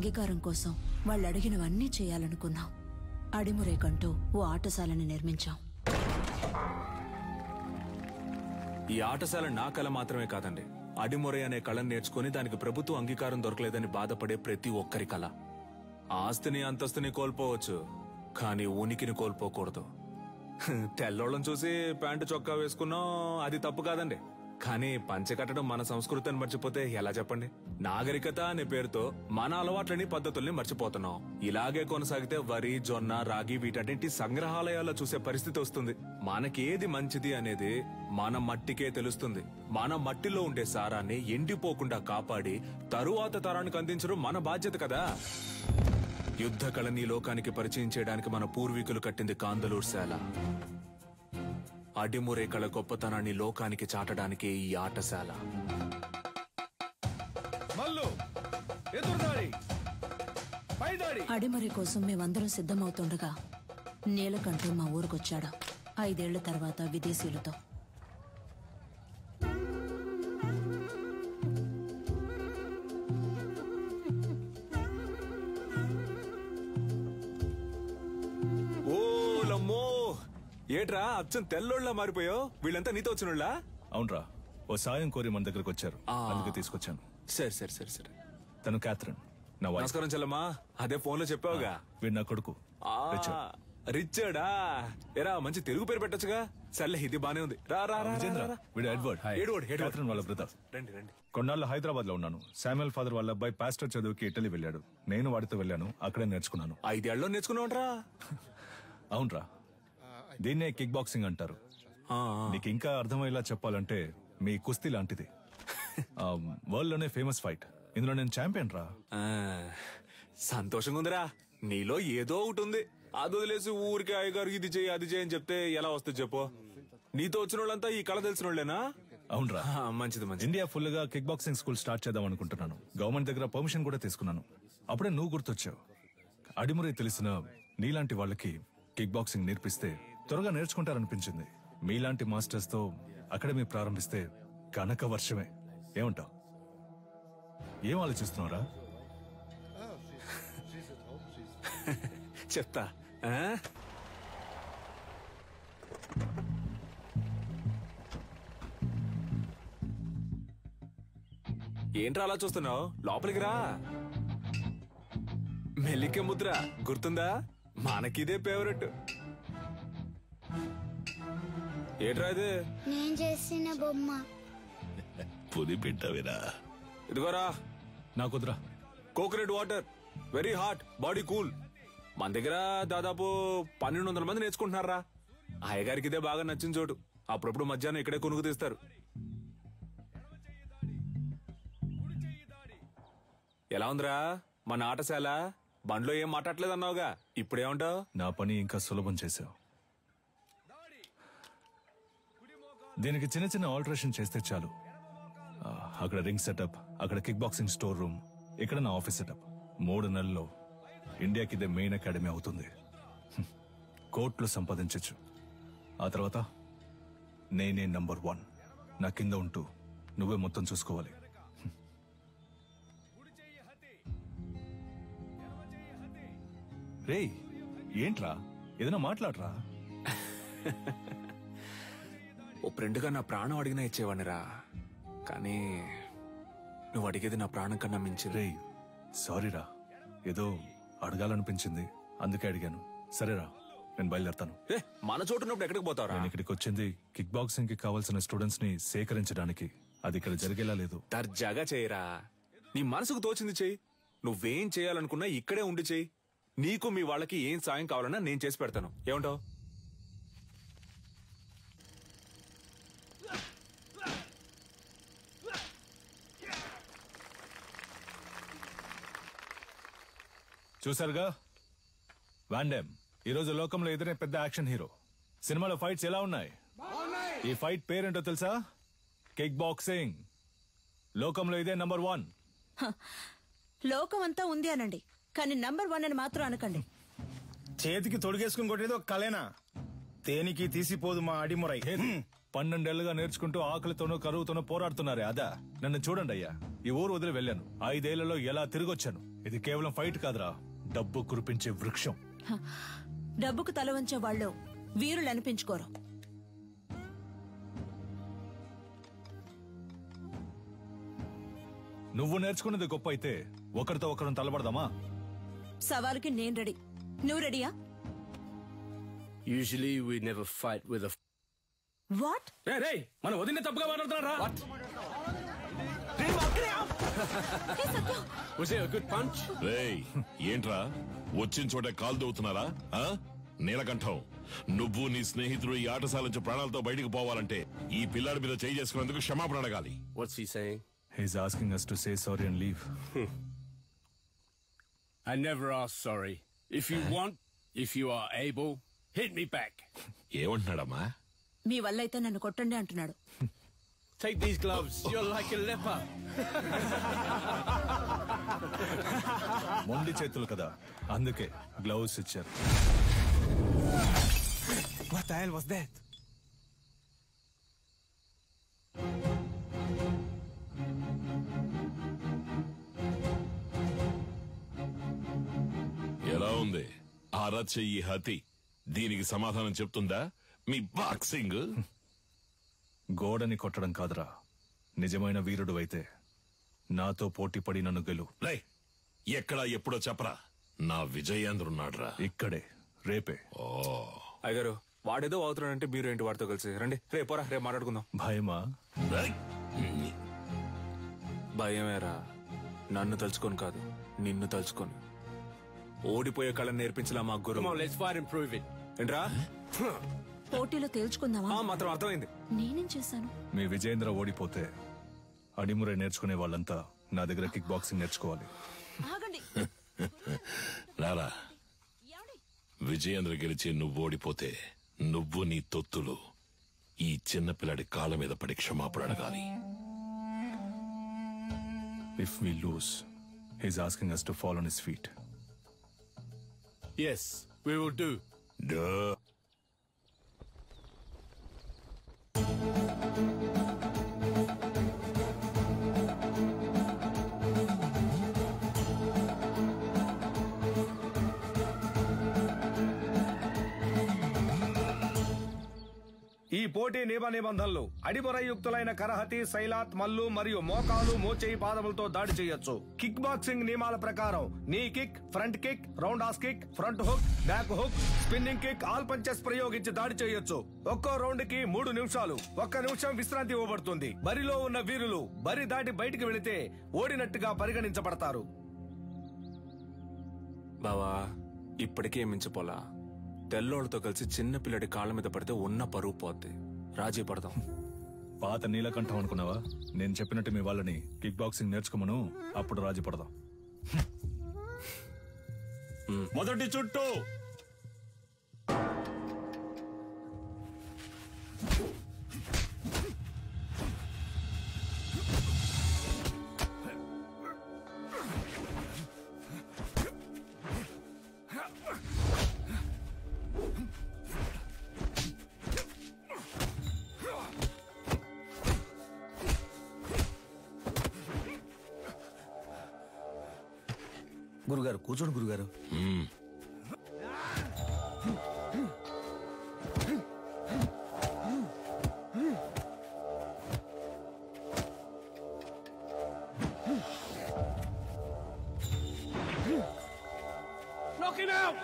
అంగీకారం కోసం వాళ్ళు అడిగినవన్నీ చేయాలనుకున్నాం. అడిమురేకంటూ ఓ ఆటశాలని నిర్మించాం. ఈ ఆటశాల నా కళ మాత్రమే కాదండి. అడిమురే అనే కళను నేర్చుకుని దానికి ప్రభుత్వ అంగీకారం దొరకలేదని బాధపడే ప్రతి ఒక్కరి కళ. ఆస్తిని అంతస్తుని కోల్పోవచ్చు, కానీ ఉనికిని కోల్పోకూడదు. తెల్లోళ్ళని చూసి ప్యాంటు చొక్కా వేసుకున్నాం, అది తప్పు కాదండి. కానీ పంచె కట్టడం మన సంస్కృతిని మర్చిపోతే ఎలా చెప్పండి? నాగరికత అనే పేరుతో మన అలవాట్లని పద్ధతుల్ని మర్చిపోతున్నాం. ఇలాగే కొనసాగితే వరి, జొన్న, రాగి వీటన్నింటి సంగ్రహాలయాల్లో చూసే పరిస్థితి వస్తుంది. మనకేది మంచిది అనేది మన మట్టికే తెలుస్తుంది. మన మట్టిలో ఉండే సారాన్ని ఎండిపోకుండా కాపాడి తరువాత తరానికి అందించడం మన బాధ్యత కదా. యుద్ధ కళని లోకానికి పరిచయం చేయడానికి మన పూర్వీకులు కట్టింది కాందలూరు శాల. అడిమురే కళ గొప్పతనాన్ని లోకానికి చాటడానికి ఈ ఆటశాల. అడిమురే కోసం మేమందరం సిద్ధమవుతుండగా నీలకంఠు మా ఊరికొచ్చాడు. 5 ఏళ్ల తర్వాత విదేశీయులతో. ఓలమ్మో, ఏట్రా అచ్చం తెల్లోళ్ళ మారిపోయావు? వీళ్ళంతా నీతో వచ్చినోళ్ళ? అవునరా, ఓ సాయం కోరి మన దగ్గరకు వచ్చారు, అందుకే తీసుకొచ్చాను. సరే సరే సరే సరే. తను క్యాథరిన్, నా వైఫ్. నమస్కారం చెల్లమ్మా. అదే ఫోన్ లో చెప్పావుగా. వీడు నా కొడుకు రిచర్డా. ఎరా మంచి తెలుగు పేరు పెట్టొచ్చుగా. సర్లే, ఇది బానే ఉంది. రా రా రా. వీడు ఎడ్వర్డ్, క్యాథరిన్ వాళ్ళ బ్రదర్. రండి రండి. కొన్నాళ్ళు హైదరాబాద్ లో ఉన్నాను. శామ్యుల్ ఫాదర్ వాళ్ళ అబ్బాయి పాస్టర్ చదువుకి ఇటలీ వెళ్ళాడు. నేను వాడితో వెళ్ళాను, అక్కడే నేర్చుకున్నాను. 5 ఏళ్ళలో నేర్చుకున్నావుట్రా? అవునరా, దీన్నే కిక్ బాక్సింగ్ అంటారు. నీకు ఇంకా అర్థమయ్యేలా చెప్పాలంటే మీ కుస్తీ లాంటిది. వరల్డ్ లోనే ఫేమస్ ఫైట్. ఇందులో నేను ఛాంపియన్ రా. సంతోషంగా ఉందిరా. నీలో ఏదో ఒకటి ఉంది. అది వదిలేసి ఊరికి అయ్యగారు ఇది చేయి అది చేయని చెప్తే ఎలా వస్తుంది చెప్పు? నీతో వచ్చిన వాళ్ళంతా ఈ కళ తెలిసిన వాళ్ళేనా? అవునరా, మంచిది మంచిది. ఇండియా ఫుల్ గా కిక్ బాక్సింగ్ స్కూల్ స్టార్ట్ చేద్దాం అనుకుంటున్నాను. గవర్నమెంట్ దగ్గర పర్మిషన్ కూడా తీసుకున్నాను. అప్పుడే నువ్వు గుర్తొచ్చావు. అడిమురే తెలిసిన నీలాంటి వాళ్ళకి కిక్ బాక్సింగ్ నేర్పిస్తే త్వరగా నేర్చుకుంటారనిపించింది. మీలాంటి మాస్టర్స్ తో అకాడమీ ప్రారంభిస్తే కనక వర్షమే. ఏమంటావు? ఏం ఆలోచిస్తున్నావురా? చెప్తా. ఏంట్రా అలా చూస్తున్నావు? లోపలికి రా. మెల్లికే ముద్ర గుర్తుందా? మనకిదే ఫేవరెట్. ఏట్రా ఇది? నేను చేసిన బొమ్మ. పుది పెట్టవేరా? ఇదిగోరా. నాకుద్రా. Coconut water, very hot, body cool. మన దగ్గర దాదాపు 1200 మంది నేర్చుకుంటున్నారా. అయ్యగారికి ఇదే బాగా నచ్చిన చోటు. అప్పుడప్పుడు మధ్యాహ్నం ఇక్కడే కొనుక్కు తీస్తారు. ఎలా ఉందిరా మన ఆటశాల? బండ్లో ఏం మాట్లాడలేదన్నావుగా, ఇప్పుడేమంటావు? నా పని ఇంకా సులభం చేశావు. దీనికి చిన్న చిన్న ఆల్టరేషన్ చేస్తే చాలు. అక్కడ రింగ్ సెటప్, అక్కడ కిక్ బాక్సింగ్ స్టోర్ రూమ్, ఇక్కడ నా ఆఫీస్ సెటప్. 3 నెలల్లో ఇండియాకి ఇదే మెయిన్ అకాడమీ అవుతుంది. కోట్లు సంపాదించచ్చు. ఆ తర్వాత నేనే నంబర్ 1. నా కింద ఉంటూ నువ్వే మొత్తం చూసుకోవాలి. రేయ్, ఏంట్రా? ఏదైనా మాట్లాడరా. ఓ ఫ్రెండ్గా నా ప్రాణం అడిగినా ఇచ్చేవాడినిరా. కానీ నువ్వు అడిగేది నా ప్రాణం కన్నా మించి. రేయ్, సారీరా, ఏదో అడగాలనిపించింది, అందుకే అడిగాను. సరేరా, నేను బయలుదేరతాను. మన చోటు ఉన్నప్పుడు ఎక్కడికి పోతారా? నేను ఇక్కడికి వచ్చింది కిక్ బాక్సింగ్ కి కావాల్సిన స్టూడెంట్స్ ని సేకరించడానికి. అది ఇక్కడ జరిగేలా లేదు. దర్జాగా చేయరా. నీ మనసుకు తోచింది చెయ్యి. నువ్వేం చేయాలనుకున్నా ఇక్కడే ఉండి చెయ్యి. నీకు మీ వాళ్ళకి ఏం సాయం కావాలన్నా నేను చేసి పెడతాను. ఏమంటావు? చూసారుగా, వాన్ డామ్ ఈరోజు లోకంలో ఎదురే పెద్ద యాక్షన్ హీరో. సినిమాలో ఫైట్స్ ఎలా ఉన్నాయి? ఈ ఫైట్ పేరేంటో తెలుసా? Kick boxing. లోకంలో ఇదే నంబర్ 1. లోకం అంతా ఉంది అనండి, కానీ నంబర్ 1 అని మాత్రం అనకండి. చేతికి తొడిగేసుకుని కొట్టేది ఒక కలేనా? తేనికి తీసిపోదు మా అడిమురై. 12 ఏళ్లుగా నేర్చుకుంటూ ఆకలితోనూ కరువుతోనూ పోరాడుతున్నారే అదా? నన్ను చూడండి అయ్యా, ఈ ఊరు వదిలి వెళ్ళాను. 5 ఏళ్లలో ఎలా తిరిగొచ్చాను. ఇది కేవలం ఫైట్ కాదురా, డబ్బు కురిపించే వృక్షం. డబ్బుకు తల వంచే వాళ్ళు వీరులు అనిపించుకోరు. నువ్వు నేర్చుకున్నది గొప్ప అయితే ఒకరితో ఒకరిని తలబడదామా? సవాలుకి నేను రెడీ. నువ్వు రెడీయా? Usually we never fight with a... what? మన వదిన తప్పుగా మాట్లాడుతున్నారా? Was it a good punch? రేయ్, ఏంట్రా వచ్చిన చోట కాలు దూవుతున్నారా? నీలకంఠం, నువ్వు నీ స్నేహితుడు ఈ ఆటశాల నుంచి ప్రాణాలతో బయటికి పోవాలంటే ఈ పిల్లాడి మీద చేయి చేసుకునేందుకు క్షమాపణ అడగాలి. What's he saying? He's asking us to say sorry and leave. I never ask sorry. If you want, if you are able, hit me back. ఏమంటున్నాడమ్మా? మీ వల్ల అయితే నన్ను కొట్టండి అంటున్నాడు. Take these gloves. You're like a leper. మొండి చేతులు కదా, అందుకే gloves ఇచ్చారు. What the hell was that? ఎలా ఉంది చెయ్యి హతి? దీనికి సమాధానం చెప్తుందా మీ బాక్సింగ్? గోడని కొట్టడం కాదురా, నిజమైన వీరుడు అయితే నాతో పోటీ పడి నన్ను గెలు. రేయ్, ఎక్కడా ఎప్పుడో చెప్పరా, నా విజయేంద్రున్నాడ్రా ఇక్కడే, రేపే. అయ్యగారు, వాడేదో అవుతున్నాడంటే మీరు ఏంటి వాడితో కలిసి రండి. రేపోరా, రేపు మాట్లాడుకుందాం. భయమా? భయమేరా, నన్ను తలుచుకొని కాదు, నిన్ను తలుచుకొని. ఓడిపోయే కళను నేర్పించలా మా గురు. Come on, let's fight and prove it. ఏంట్రా పోటీలో తేల్చుకుందామా? మాత్రం అర్థమైంది. నేనేం చేశాను? మీ విజయేంద్ర ఓడిపోతే అడిమురే నేర్చుకునే వాళ్ళంతా నా దగ్గర కిక్ బాక్సింగ్ నేర్చుకోవాలి. ఆగండి. రారా, విజయేంద్ర గెలిచి నువ్వు ఓడిపోతే నువ్వు నీ తొత్తులు ఈ చిన్నపిల్లాడి కాళ్ళ మీద పడి క్షమాపణ అడగాలి. If we lose, he's asking us to fall on his feet. Yes, we will do. Duh. ఈ పోటీ నియమ నిబంధనలు: అడిమొరయుక్తులైన కరహతి, శైలాత్, మల్లు మరియు మోకాలు, మోచేయి, పాదములతో దాడి చేయొచ్చు. కిక్ బాక్సింగ్ నియమాల ప్రకారం నీ kick, front kick, round has kick, front hook, back hook, spinning kick, all punches ప్రయోగించి దాడి చేయొచ్చు. ఒక్కో రౌండ్ కి 3 నిమిషాలు. 1 నిమిషం విశ్రాంతి ఇవ్వబడుతుంది. బరిలో ఉన్న వీరులు బరి దాటి బయటికి వెళితే ఓడినట్టుగా పరిగణించబడతారు. బావా, ఇప్పటికే మించిపోలా. తెల్లోళ్ళతో కలిసి చిన్న పిల్లడి కాళ్ళ మీద పడితే ఉన్న పరువు పోద్ది. రాజీ పడదాం. పాత నీలకంఠం అనుకున్నావా? నేను చెప్పినట్టు మీ వాళ్ళని కిక్ బాక్సింగ్ నేర్చుకోమను, అప్పుడు రాజీ పడదాం. మొదటి చుట్టూ గురుగారు కూర్చోండి గురుగారు. Knock him out!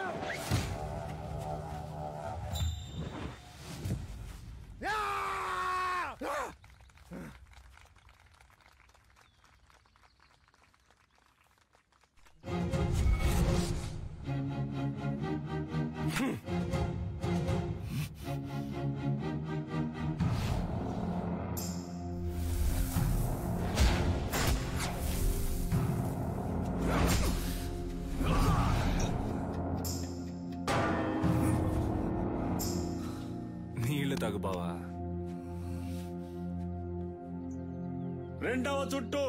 నీళ్లు తాగు బావా. రెండవ చుట్టూ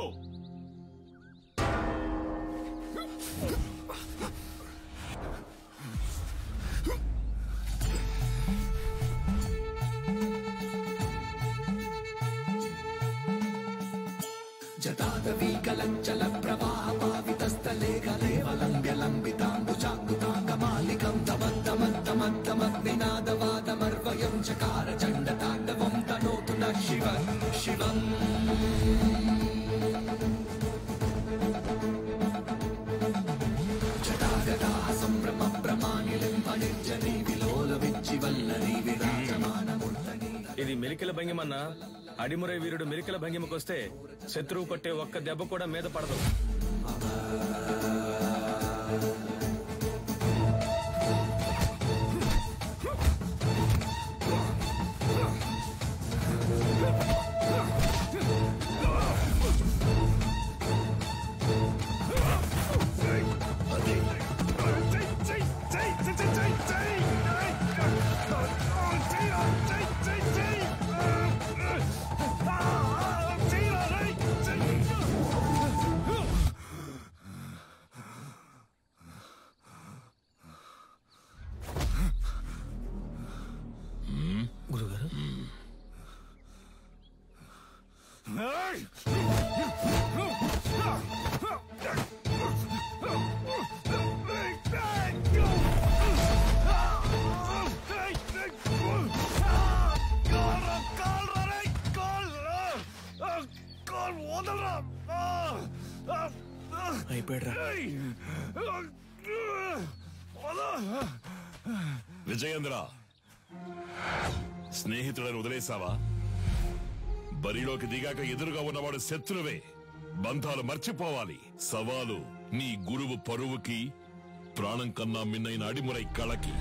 ఇది మెలికల భంగిమన్నా. అడిమురై వీరుడు మెలికల భంగిమకొస్తే శత్రువు కొట్టే ఒక్క దెబ్బ కూడా మీద పడదు. విజయేంద్ర, స్నేహితులను వదిలేసావా? బరిలోకి దిగాక ఎదురుగా ఉన్నవాడు శత్రువే. బంధాలు మర్చిపోవాలి. సవాలు నీ గురువు పరువుకి, ప్రాణం కన్నా మిన్నైన అడిమురై కళకి.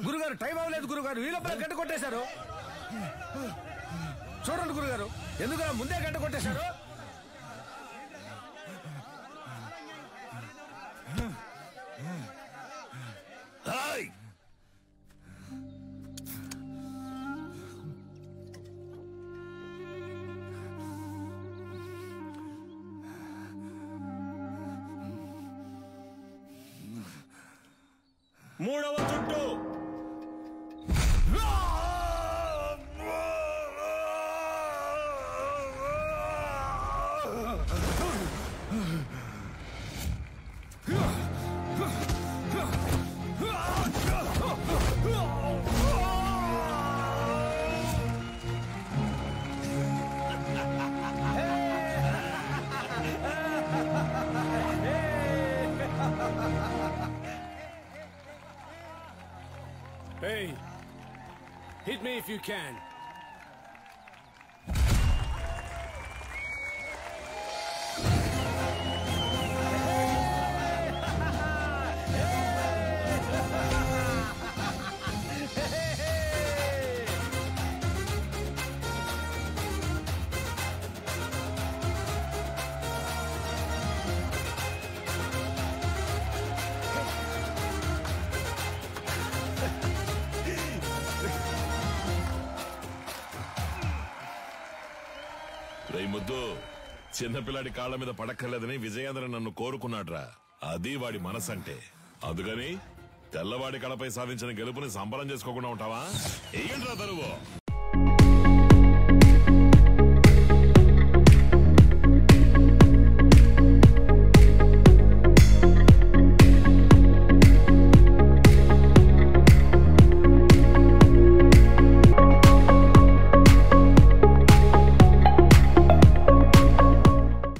గురుగారు, టైం అవ్వలేదు గురుగారు. ఈ లోపల గంట కొట్టేశారు. చూడండి గురుగారు, ఎందుకు ముందే గంట కొట్టేశారు? మూడవ చుట్టూ. Hey, hit me if you can. రై ముద్దు చిన్నపిల్లాడి కాళ్ళ మీద పడక్కర్లేదని విజయేంద్ర నన్ను కోరుకున్నాడ్రా. అది వాడి మనసంటే. అందుకని తెల్లవాడి కళపై సాధించిన గెలుపుని సంబరం చేసుకోకుండా ఉంటావా? ఏంట్రా తరువు